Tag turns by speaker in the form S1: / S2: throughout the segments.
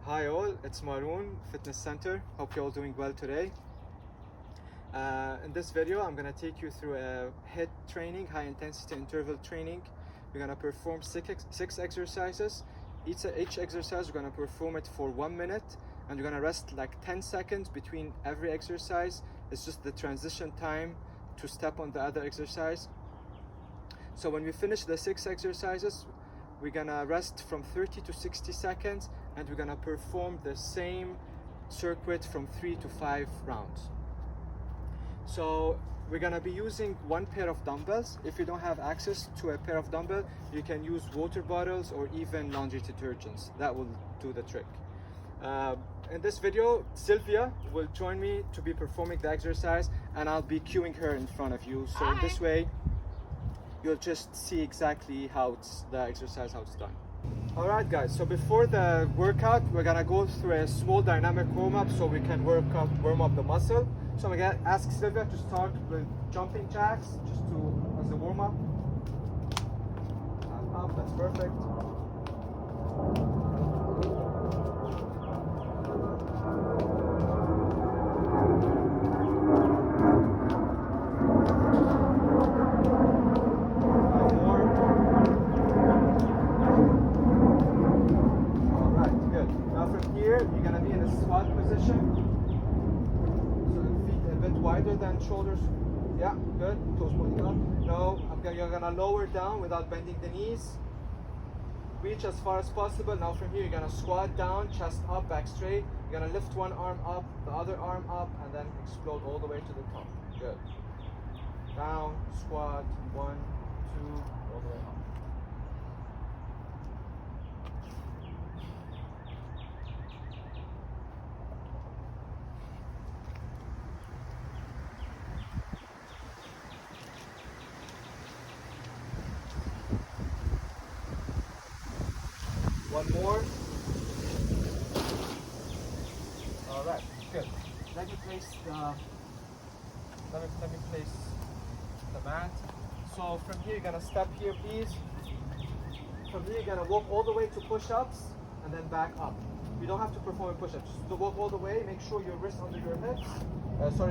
S1: Hi all, it's Maroun Fitness Center. Hope you're all doing well today. In this video, I'm gonna take you through a HIIT training, high intensity interval training. We're gonna perform six exercises. Each exercise, we're gonna perform it for 1 minute, and we're gonna rest like 10 seconds between every exercise. It's just the transition time to step on the other exercise. So when we finish the 6 exercises, we're gonna rest from 30 to 60 seconds, and we're gonna perform the same circuit from 3 to 5 rounds. So we're gonna be using 1 pair of dumbbells. If you don't have access to a pair of dumbbells, you can use water bottles or even laundry detergents. That will do the trick. In this video, Sylvia will join me to be performing the exercise, and I'll be cueing her in front of you. So in this way, you'll just see exactly how the exercise done. All right, guys, so before the workout, we're gonna go through a small dynamic warm-up so we can warm up the muscle. So I'm gonna ask Sylvia to start with jumping jacks, just as a warm-up. Up, that's perfect. You're gonna be in a squat position, so the feet a bit wider than shoulders. Yeah, good. Toes pointing up. No, you're gonna lower down without bending the knees. Reach as far as possible. Now from here, you're gonna squat down, chest up, back straight. You're gonna lift one arm up, the other arm up, and then explode all the way to the top. Good. Down, squat, 1, 2, all the way up. One more. All right, good. Let me place the mat. So from here, you're gonna step here, please. From here, you're gonna walk all the way to push-ups and then back up. You don't have to perform a push-up. Just to walk all the way, make sure your wrist under your hips.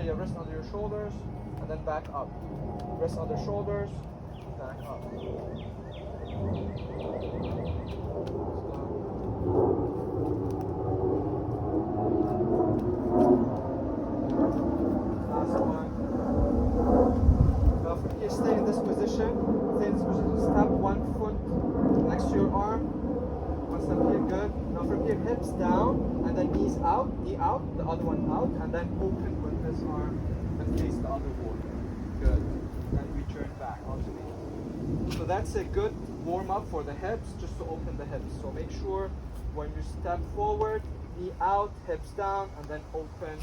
S1: Your wrist under your shoulders, and then back up. Wrist under shoulders, back up. Last one. Now from here, stay in this position. Stay in this position. Step 1 foot next to your arm. One step here, good. Now from here, hips down, and then knees out, knee out, the other one out, and then open with this arm and face the other wall. Good. And return back onto me. So that's a good warm-up for the hips, just to open the hips. So make sure when you step forward, knee out, hips down, and then open.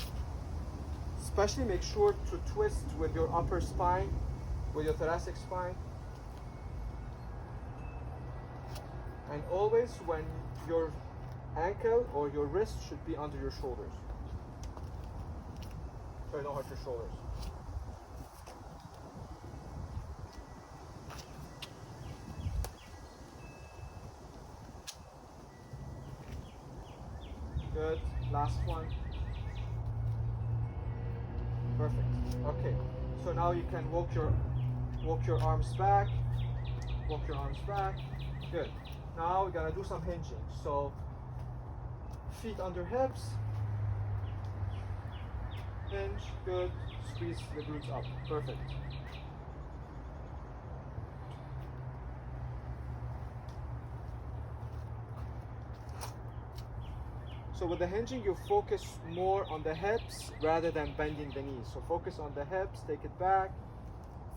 S1: Especially make sure to twist with your upper spine, with your thoracic spine. And always when your ankle or your wrist should be under your shoulders. Sorry, don't hurt your shoulders. Good. Last one. Perfect. Okay. So now you can walk your arms back. Walk your arms back. Good. Now we're gonna do some hinging. So feet under hips. Hinge. Good. Squeeze the glutes up. Perfect. So with the hinging, you focus more on the hips rather than bending the knees. So focus on the hips, take it back,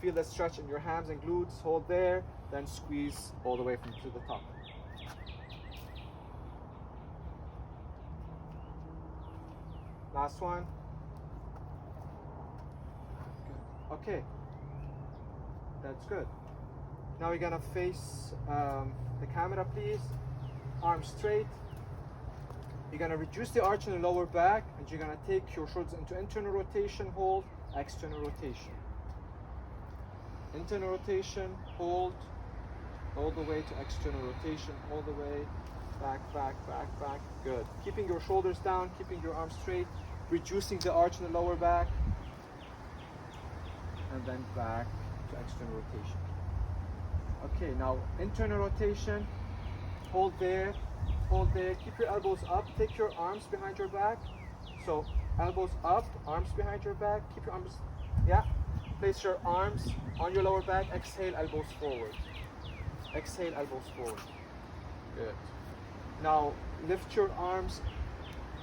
S1: feel the stretch in your hams and glutes, hold there, then squeeze all the way to the top. Last one. Good. Okay, that's good. Now we're gonna face the camera, please. Arms straight. You're gonna reduce the arch in the lower back, and you're gonna take your shoulders into internal rotation, hold, external rotation. Internal rotation, hold, all the way to external rotation, all the way, back, back, back, back. Good. Keeping your shoulders down, keeping your arms straight, reducing the arch in the lower back, and then back to external rotation. Okay, now internal rotation. Hold there, keep your elbows up, take your arms behind your back. So elbows up, arms behind your back, keep your arms, yeah. Place your arms on your lower back, exhale, elbows forward. Exhale, elbows forward. Good. Now lift your arms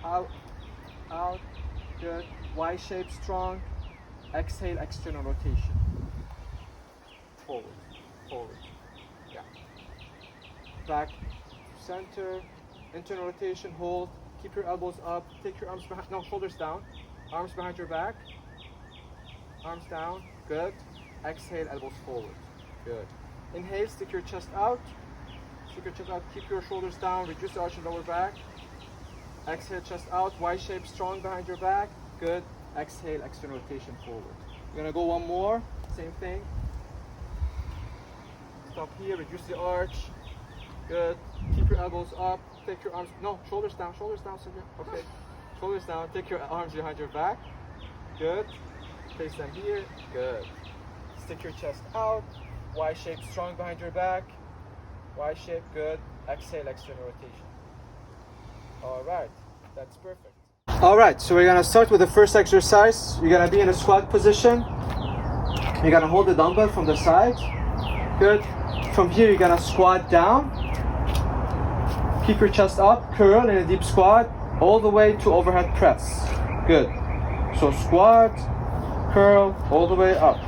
S1: out, out, good. Y shape, strong. Exhale, external rotation. Forward, forward, yeah. Back, center, internal rotation, hold. Keep your elbows up, take your arms behind, no, shoulders down. Arms behind your back. Arms down, good. Exhale, elbows forward, good. Inhale, stick your chest out. Stick your chest out, keep your shoulders down, reduce the arch in lower back. Exhale, chest out, Y shape, strong behind your back, good. Exhale, external rotation forward. We're gonna go one more, same thing. Stop here, reduce the arch, good. Keep your elbows up, take your arms, no, shoulders down, Sylvia, okay. Shoulders down, take your arms behind your back, good. Place them here, good. Stick your chest out, Y shape, strong behind your back, Y shape, good. Exhale, external rotation. All right, that's perfect. All right, so we're gonna start with the first exercise. You're gonna be in a squat position. You're gonna hold the dumbbell from the side, good. From here, you're gonna squat down. Keep your chest up, curl in a deep squat, all the way to overhead press, good. So squat, curl, all the way up.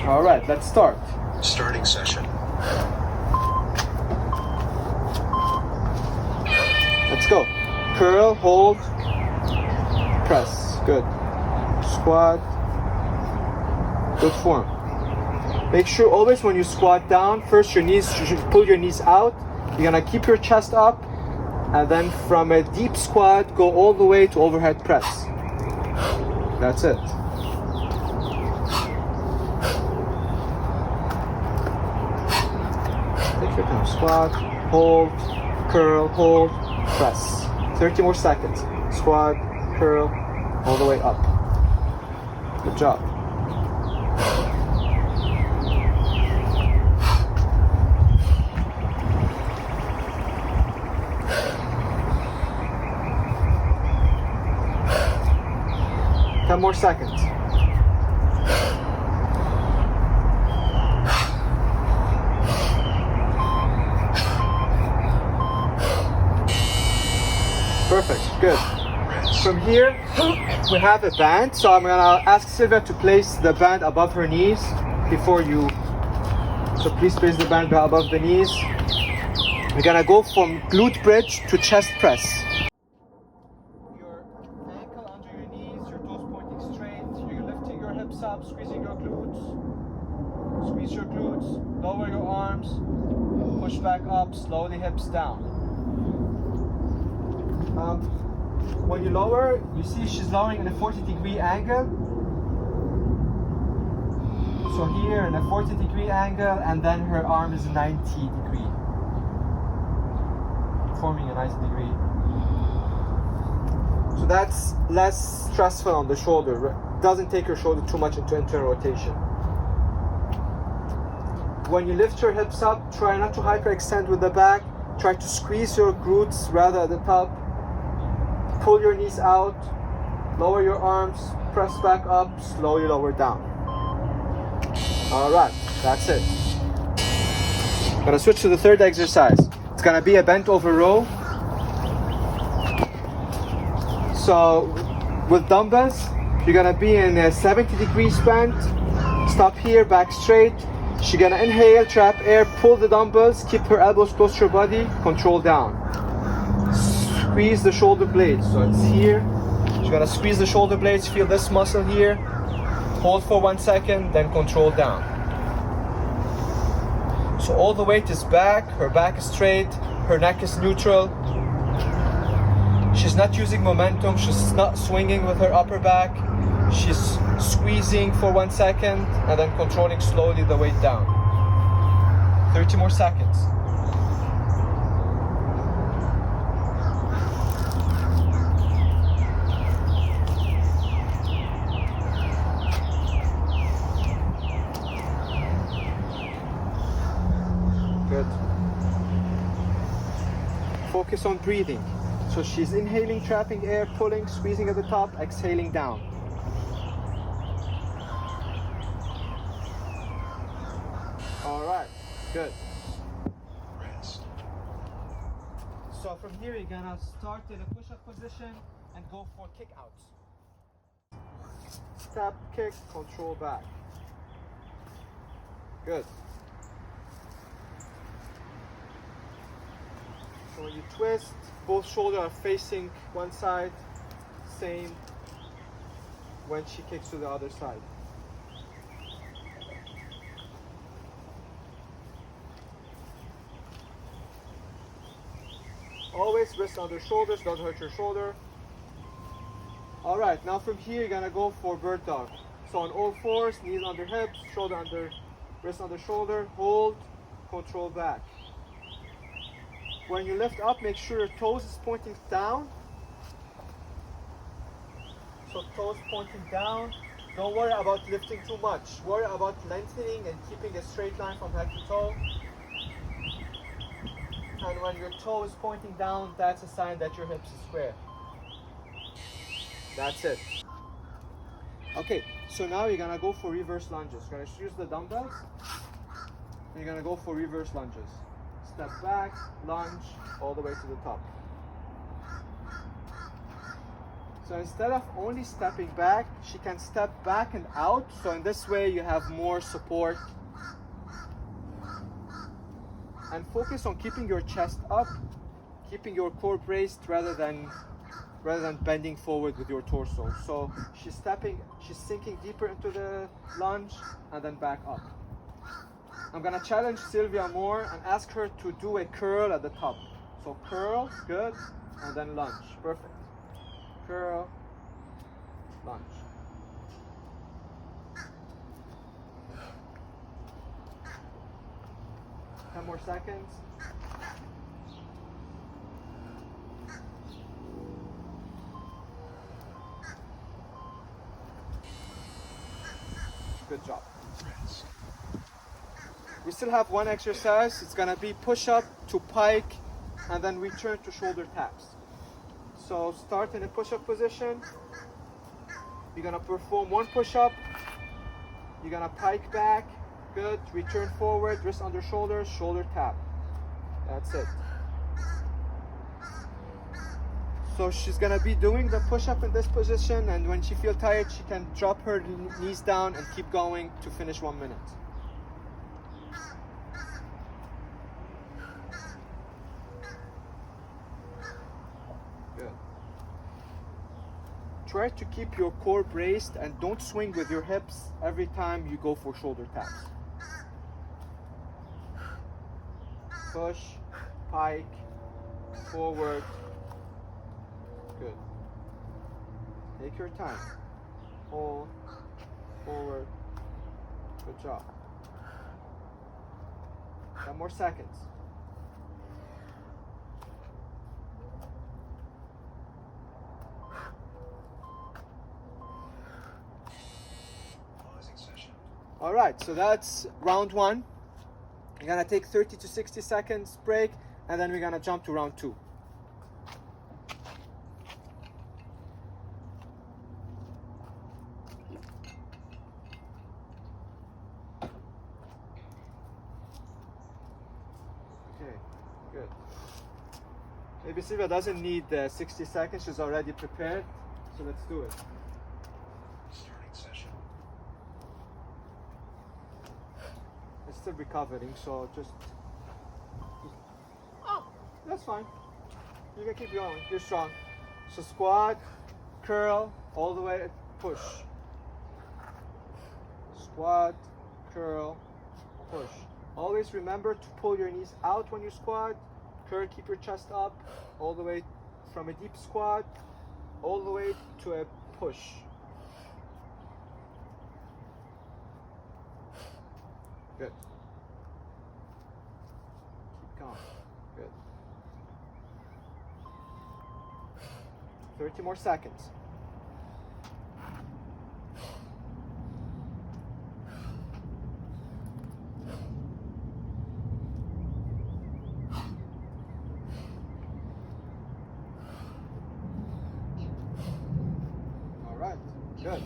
S1: All right, let's start.
S2: Starting session.
S1: Let's go. Curl, hold, press. Good. Squat. Good form. Make sure always when you squat down, first you should pull your knees out. You're gonna keep your chest up, and then from a deep squat, go all the way to overhead press. That's it. Take your time. Squat, hold, curl, hold, press. 30 more seconds. Squat, curl, all the way up. Good job. Ten more seconds. Perfect, good. From here, we have a band, so I'm gonna ask Sylvia to place the band above her knees before you. So please place the band above the knees. We're gonna go from glute bridge to chest press. Your ankle under your knees, your toes pointing straight. You're lifting your hips up, squeezing your glutes. Squeeze your glutes, lower your arms, push back up, slowly hips down. When you lower, you see she's lowering in a 40-degree angle. So here in a 40-degree angle, and then her arm is 90-degree, forming a 90-degree. So that's less stressful on the shoulder. Doesn't take your shoulder too much into internal rotation. When you lift your hips up, try not to hyperextend with the back. Try to squeeze your glutes rather at the top. Pull your knees out, lower your arms, press back up, slowly lower down. All right, that's it. I'm gonna switch to the third exercise. It's gonna be a bent over row. So with dumbbells, you're gonna be in a 70 degrees bend. Stop here, back straight. She's gonna inhale, trap air, pull the dumbbells, keep her elbows close to your body, control down. Squeeze the shoulder blades, so it's here. You're gonna squeeze the shoulder blades, feel this muscle here. Hold for 1 second, then control down. So all the weight is back, her back is straight, her neck is neutral. She's not using momentum, she's not swinging with her upper back. She's squeezing for 1 second, and then controlling slowly the weight down. 30 more seconds. focus on breathing. So she's inhaling, trapping air, pulling, squeezing at the top, exhaling down. All right, good. So from here, you're gonna start in a push-up position and go for kick outs. Step, kick, control back. Good. So when you twist, both shoulders are facing one side. Same when she kicks to the other side. Always wrist under shoulders, don't hurt your shoulder. All right, now from here, you're gonna go for bird dog. So on all fours, knees under hips, shoulder under, wrist under shoulder, hold, control back. When you lift up, make sure your toes is pointing down. So toes pointing down. Don't worry about lifting too much. Worry about lengthening and keeping a straight line from head to toe. And when your toe is pointing down, that's a sign that your hips is square. That's it. Okay, so now you're gonna go for reverse lunges. You're gonna use the dumbbells. And you're gonna go for reverse lunges. Step back, lunge, all the way to the top. So instead of only stepping back, she can step back and out. So in this way, you have more support. And focus on keeping your chest up, keeping your core braced rather than bending forward with your torso. So she's sinking deeper into the lunge and then back up. I'm gonna challenge Sylvia more and ask her to do a curl at the top. So curl, good, and then lunge, perfect. Curl, lunge. Ten more seconds. Good job. We still have one exercise. It's gonna be push-up to pike and then return to shoulder taps. So start in a push-up position. You're gonna perform one push-up. You're gonna pike back. Good. Return forward, wrist under shoulders, shoulder tap. That's it. So she's gonna be doing the push-up in this position, and when she feels tired, she can drop her knees down and keep going to finish 1 minute. Good. Try to keep your core braced and don't swing with your hips every time you go for shoulder taps. Push, pike, forward. Good. Take your time. Hold, forward. Good job. 10 more seconds. All right, so that's round one. You're gonna take 30 to 60 seconds break, and then we're gonna jump to round two. Okay, good. Maybe Sylvia doesn't need 60 seconds, she's already prepared, so let's do it. Still recovering, so just oh, that's fine. You can keep going. You're strong. So squat, curl, all the way, push. Squat, curl, push. Always remember to pull your knees out when you squat. Curl, keep your chest up, all the way from a deep squat, all the way to a push. Good. Keep going. Good. 30 more seconds. Good.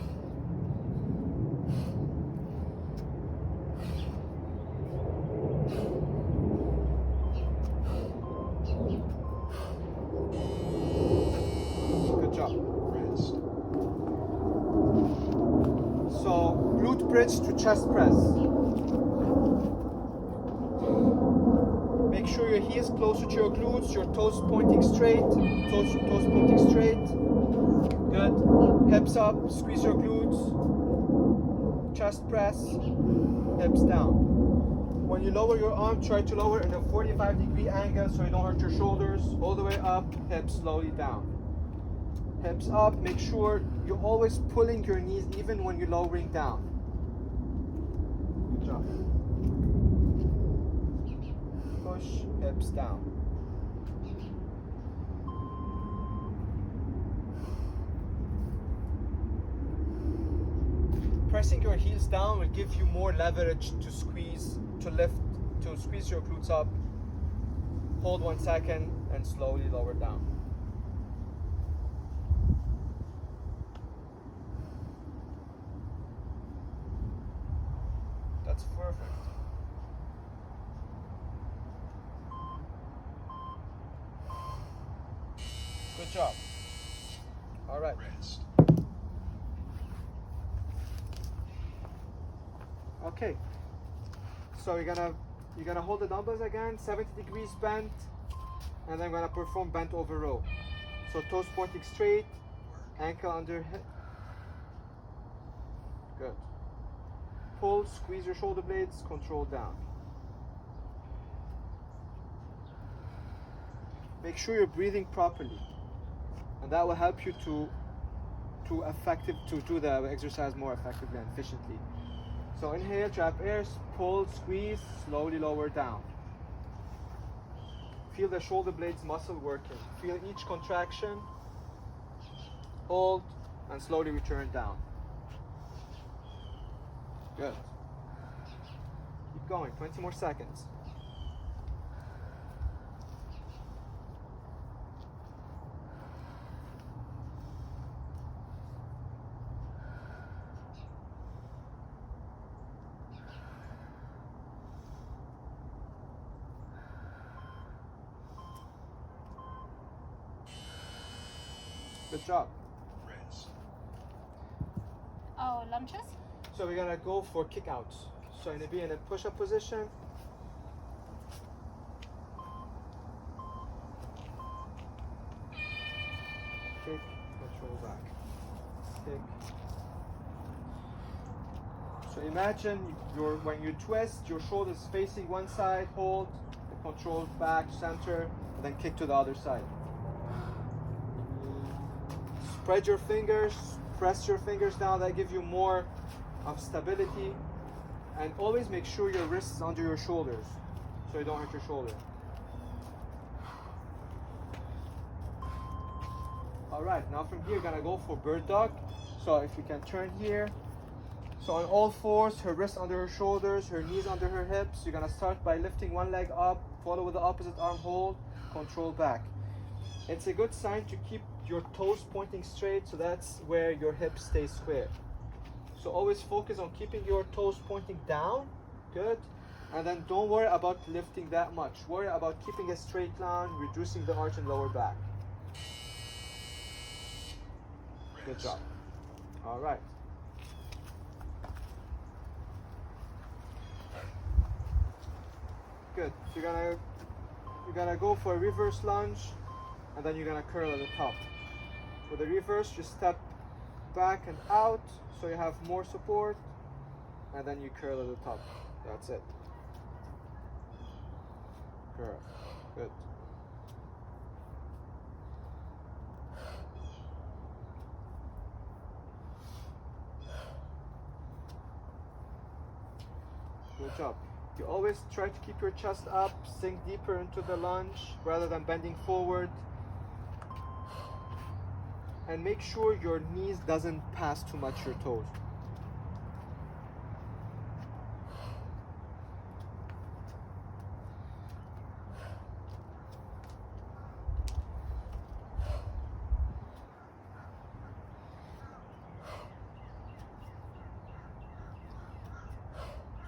S1: Good job. So glute bridge to chest press. Make sure your heels closer to your glutes, your toes pointing straight, toes pointing straight. Good. Hips up, squeeze your glutes. Chest press, hips down. When you lower your arm, try to lower in a 45-degree angle so you don't hurt your shoulders. All the way up, hips slowly down. Hips up, make sure you're always pulling your knees even when you're lowering down. Good job. Push, hips down. Pressing your heels down will give you more leverage to squeeze, to lift, to squeeze your glutes up. Hold 1 second and slowly lower down. That's perfect. Good job. All right. Okay. So you're gonna hold the dumbbells again, 70 degrees bent, and then we're gonna perform bent over row. So toes pointing straight, ankle under hip. Good. Pull, squeeze your shoulder blades, control down. Make sure you're breathing properly, and that will help you to do the exercise more effectively and efficiently. So inhale, trap air, pull, squeeze, slowly lower down. Feel the shoulder blades muscle working. Feel each contraction. Hold and slowly return down. Good. Keep going, 20 more seconds. Good job.
S2: Oh, lunges?
S1: So we're gonna go for kick outs. So you're gonna be in a push-up position. Kick, control back. Kick. So imagine when you twist, your shoulders facing one side, hold, control back, center, and then kick to the other side. Spread your fingers, press your fingers down, that gives you more of stability. And always make sure your wrist is under your shoulders so you don't hurt your shoulder. Alright, now from here, gonna go for bird dog. So if you can turn here. So on all fours, her wrists under her shoulders, her knees under her hips. You're gonna start by lifting one leg up, follow with the opposite arm, hold, control back. It's a good sign to keep your toes pointing straight, so that's where your hips stay square. So always focus on keeping your toes pointing down, good. And then don't worry about lifting that much. Worry about keeping a straight line, reducing the arch and lower back. Good job. All right. Good. So you're gonna go for a reverse lunge, and then you're gonna curl at the top. For the reverse, just step back and out so you have more support, and then you curl at the top. That's it. Curl. Good. Good job. You always try to keep your chest up, sink deeper into the lunge rather than bending forward. And make sure your knees doesn't pass too much your toes.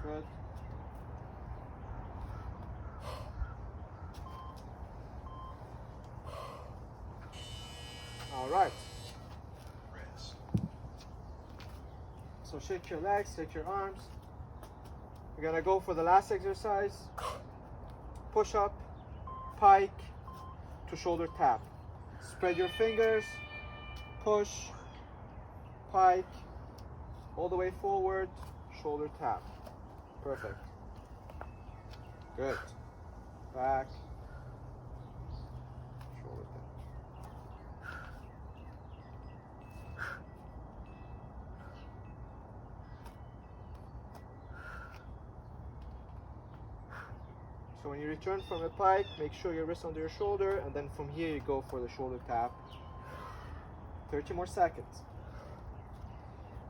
S1: Good. All right. So shake your legs, shake your arms. We're gonna go for the last exercise. Push up, pike to shoulder tap. Spread your fingers, push, pike, all the way forward, shoulder tap. Perfect. Good. Back, shoulder tap. So when you return from a pike, make sure your wrist under your shoulder, and then from here you go for the shoulder tap. 30 more seconds.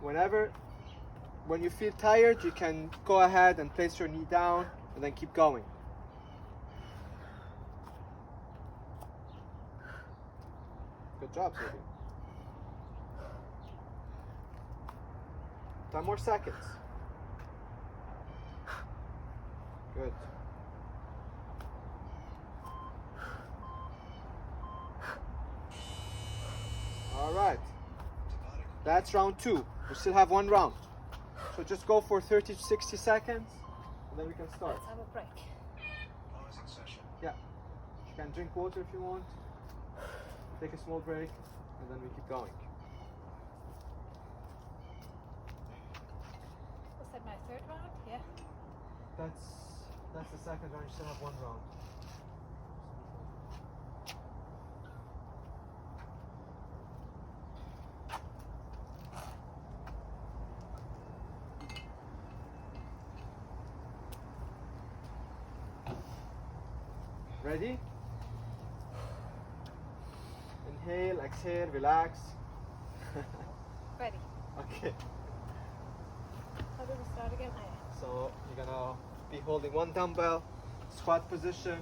S1: When you feel tired, you can go ahead and place your knee down and then keep going. Good job, Sylvia. 10 more seconds. Good. All right. That's round 2. We still have 1 round. So just go for 30 to 60 seconds, and then we can start.
S2: Let's have a break.
S3: Pausing session.
S1: Yeah. You can drink water if you want. Take a small break, and then we keep going.
S2: Was that my 3rd round? Yeah.
S1: That's the 2nd round. You still have 1 round. Ready? Inhale, exhale, relax.
S2: Ready.
S1: Okay.
S2: How do we start again? Oh, yeah.
S1: So you're gonna be holding 1 dumbbell, squat position.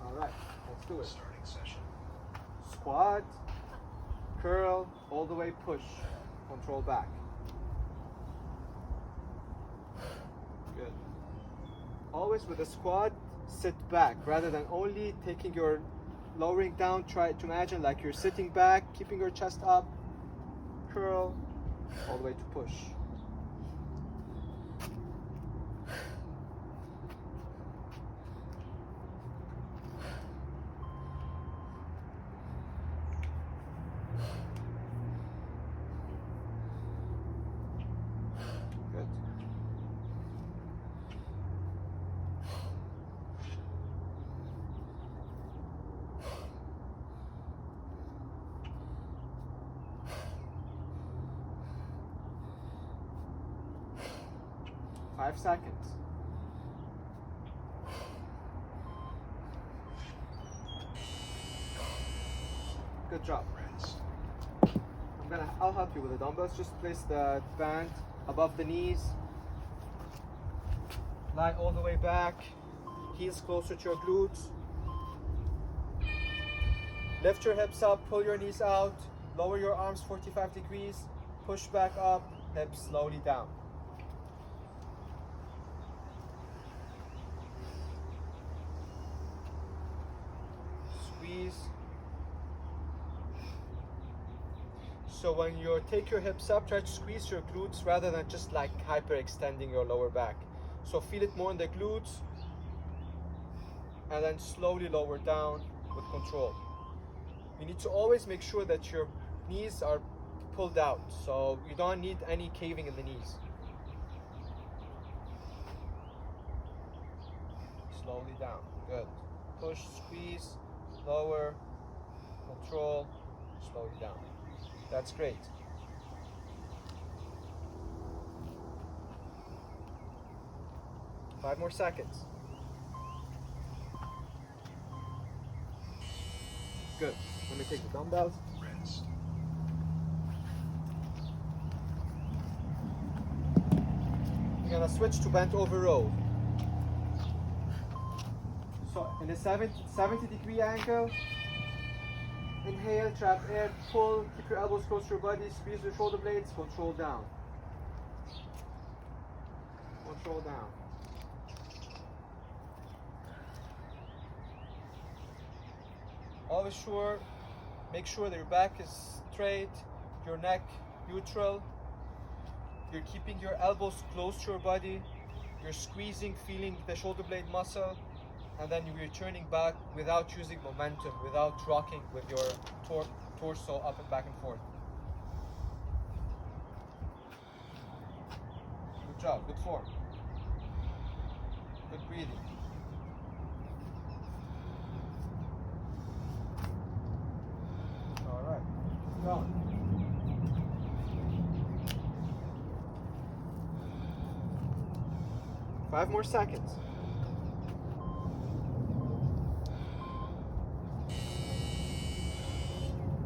S1: All right, let's do it.
S3: Starting session.
S1: Squat, curl, all the way push, control back. Good. Always with a squat, sit back rather than only taking your lowering down. Try to imagine like you're sitting back, keeping your chest up, curl, all the way to push. Good. Five seconds. Good job.
S3: Rest.
S1: I'll help you with the dumbbells. Just place the band above the knees. Lie all the way back. Heels closer to your glutes. Lift your hips up, pull your knees out. Lower your arms 45 degrees. Push back up, hips slowly down. Squeeze. So when you take your hips up, try to squeeze your glutes rather than just like hyperextending your lower back. So feel it more in the glutes, and then slowly lower down with control. You need to always make sure that your knees are pulled out, so you don't need any caving in the knees. Slowly down. Good. Push, squeeze, lower, control, slowly down. That's great. Five more seconds. Good. Let me take the dumbbells.
S3: Rest.
S1: We're gonna switch to bent over row. So in a 70-degree angle, inhale, trap air, pull, keep your elbows close to your body, squeeze your shoulder blades, control down. control down. Always make sure that your back is straight, your neck neutral. You're keeping your elbows close to your body. You're squeezing, feeling the shoulder blade muscle, and then you're returning back without using momentum, without rocking with your torso up and back and forth. Good job, good form. Good breathing. All right, keep going. Five more seconds.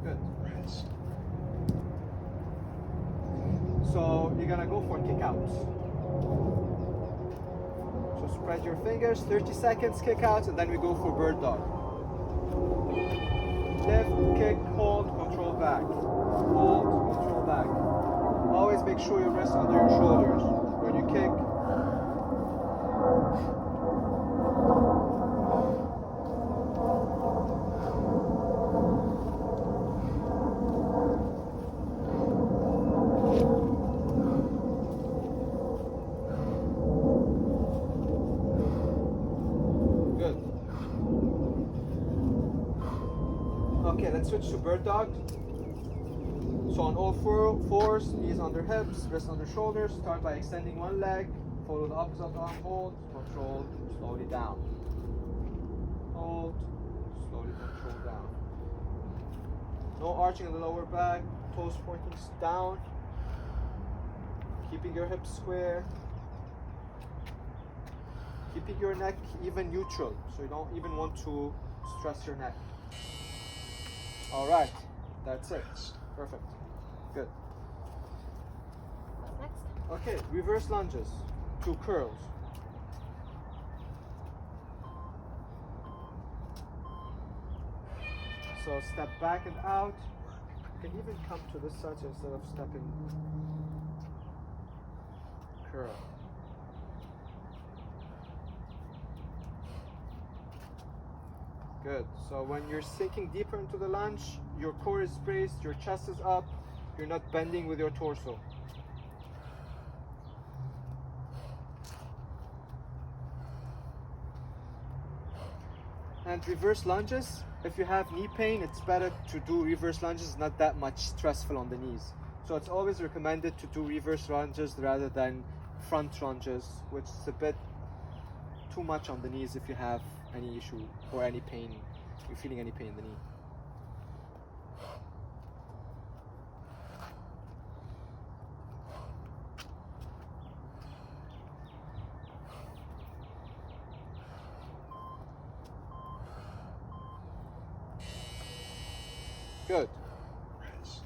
S1: Good.
S3: Rest.
S1: So you're gonna go for kickouts. So spread your fingers, 30 seconds kickouts, and then we go for bird dog. Lift, kick, hold, control back. Hold, control back. Always make sure your wrists under your shoulders. When you kick, good. Okay, let's switch to bird dog. So on all fours, knees under hips, wrists under shoulders. Start by extending one leg, follow the opposite arm, hold, control, slowly down. Hold, slowly control down. No arching of the lower back, toes pointing down. Keeping your hips square. Keeping your neck even neutral, so you don't even want to stress your neck. All right, that's it. Perfect. Good.
S2: What's next?
S1: Okay, reverse lunges, 2 curls. So step back and out. You can even come to this side instead of stepping. Curl. Good. So when you're sinking deeper into the lunge, your core is braced, your chest is up, you're not bending with your torso. And reverse lunges, if you have knee pain, it's better to do reverse lunges, it's not that much stressful on the knees. So it's always recommended to do reverse lunges rather than front lunges, which is a bit too much on the knees if you have any issue or any pain, you're feeling any pain in the knee. Good.
S3: Rest.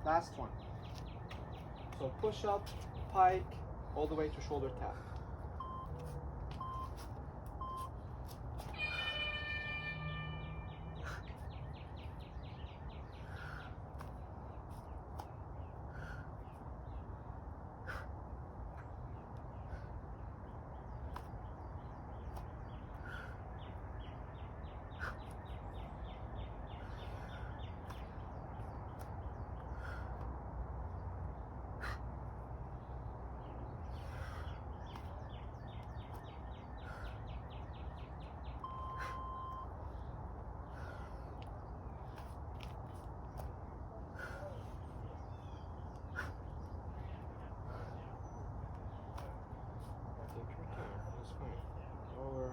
S1: Last one. So push up, pike, all the way to shoulder tap. Take your time, that's fine. Lower.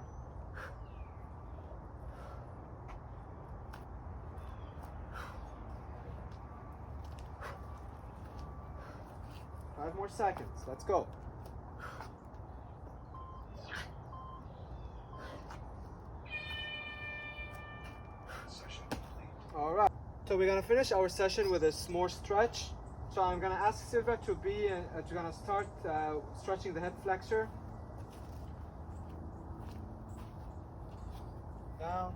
S1: Five more seconds, let's go.
S3: Session complete.
S1: All right, so we're gonna finish our session with a more stretch. So I'm gonna ask Silva to gonna start stretching the hip flexor. Down.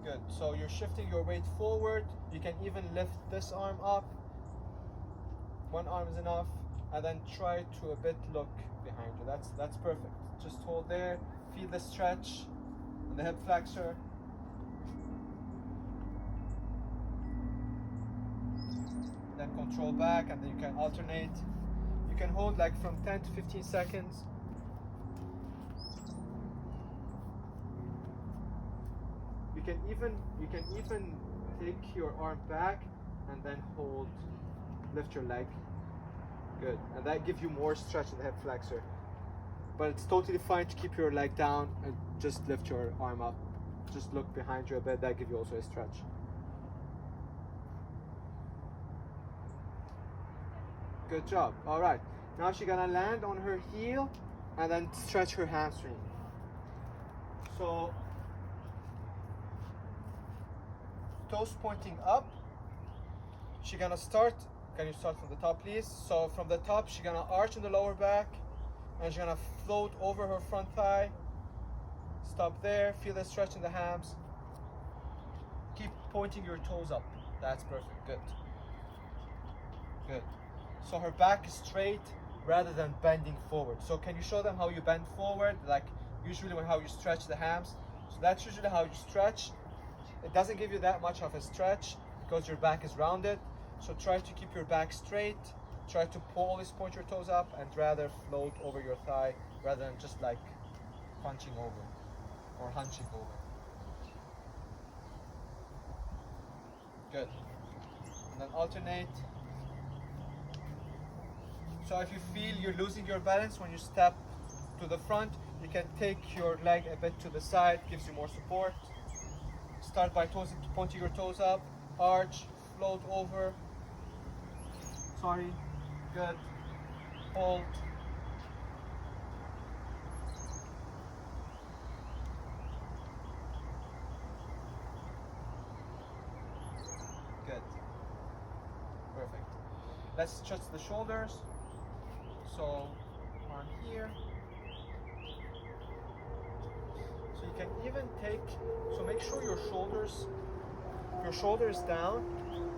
S1: Good, so you're shifting your weight forward. You can even lift this arm up One arm is enough, and then try to a bit look behind you. That's perfect. Just hold there, feel the stretch in the hip flexor. Then control back, and then you can alternate. You can hold like from 10 to 15 seconds. You can even take your arm back and then hold, lift your leg. Good, and that gives you more stretch in the hip flexor. But it's totally fine to keep your leg down and just lift your arm up. Just look behind you a bit, that gives you also a stretch. Good job. All right, now she's gonna land on her heel and then stretch her hamstring. So, toes pointing up. She's gonna start, can you start from the top please? So from the top, she's gonna arch in the lower back and she's gonna float over her front thigh. Stop there, feel the stretch in the hams. Keep pointing your toes up. That's perfect, good. Good. So her back is straight rather than bending forward. So can you show them how you bend forward? Like usually how you stretch the hams. So that's usually how you stretch. It doesn't give you that much of a stretch because your back is rounded. So try to keep your back straight. Try to always point your toes up and rather float over your thigh rather than just like punching over or hunching over. Good. And then alternate. So if you feel you're losing your balance when you step to the front, you can take your leg a bit to the side, gives you more support. Start by pointing your toes up, arch, float over. Sorry, good. Hold. Good. Perfect. Let's stretch the shoulders. So, arm here. So you can even take, so make sure your shoulder is down,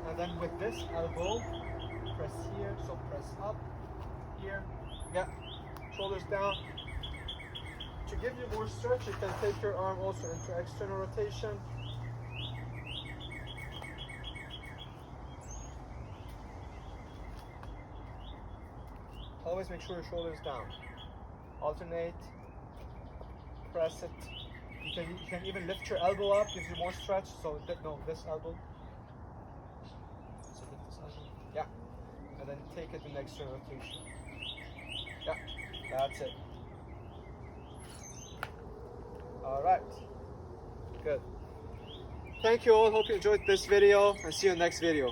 S1: and then with this elbow, press here, so press up, here, yeah, shoulders down. To give you more stretch, you can take your arm also into external rotation. Always make sure your shoulder is down. Alternate, press it. You can even lift your elbow up, gives you more stretch. So this elbow. So lift this elbow. Yeah. And then take it in external rotation. Yeah. That's it. All right. Good. Thank you all. Hope you enjoyed this video and see you in the next video.